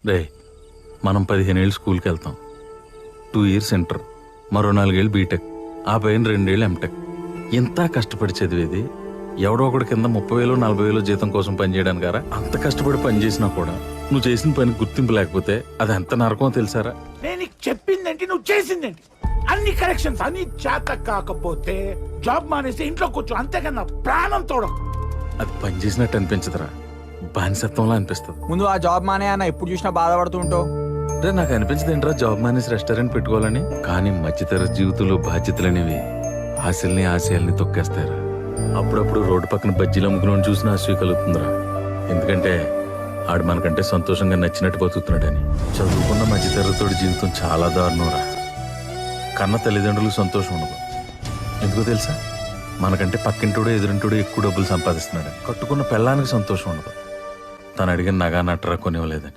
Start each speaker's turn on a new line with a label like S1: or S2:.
S1: రే మనం 15 ఏళ్ళు స్కూల్కి వెళ్తాం, 2 ఇయర్స్ ఇంటర్, మరో 4 ఏళ్ళు బీటెక్, ఆ పైన 2 ఏళ్ళు ఎంటెక్. ఎంత కష్టపడి చదివేది ఎవడో ఒకటి కింద 30,000 40,000 జీతం కోసం పనిచేయడానికి గారా? అంత కష్టపడి పని చేసినా కూడా నువ్వు చేసిన పని గుర్తింపు లేకపోతే అది ఎంత నరకమో తెలుసారా?
S2: నేను నీకు చెప్పిందేంటి, నువ్వు చేసిందేంటి? అన్ని కరెక్షన్స్ అన్ని చేత కాకపోతే జాబ్ మానేసి ఇంట్లో కూర్చో, అంతేకన్నా ప్రాణం తోడం.
S1: అది పని చేసినట్టు అనిపించదురా, బానిసత్వంలా అనిపిస్తుంది.
S3: ముందు ఆ జాబ్ మానే అన్న ఎప్పుడు చూసినా బాధపడుతూ ఉంటావు.
S1: రే నాకు అనిపించదు ఏంట్రా జాబ్ మానేసి రెస్టారెంట్ పెట్టుకోవాలని. కానీ మధ్యతరగతి జీవితంలో బాధ్యతలు అనేవి ఆశల్ని ఆశయాల్ని తొక్కేస్తారా. అప్పుడప్పుడు రోడ్డు పక్కన బజ్జీలు అమ్ముకుని చూసిన ఆశ కలుగుతుందిరా. ఎందుకంటే ఆడు మనకంటే సంతోషంగా నచ్చినట్టు బతుకుతున్నాడని. చదువుకున్న మధ్యతరగతోడి జీవితం చాలా దారుణంరా. కన్న తల్లిదండ్రులకు సంతోషం ఉండదు. ఎందుకో తెలుసా? మనకంటే పక్కింటోడు ఎదురింటోడు ఎక్కువ డబ్బులు సంపాదిస్తున్నాడు. కట్టుకున్న పెళ్ళానికి సంతోషం ఉండదు. తను అడిగిన నగా నట్టరా కొనివ్వలేదని.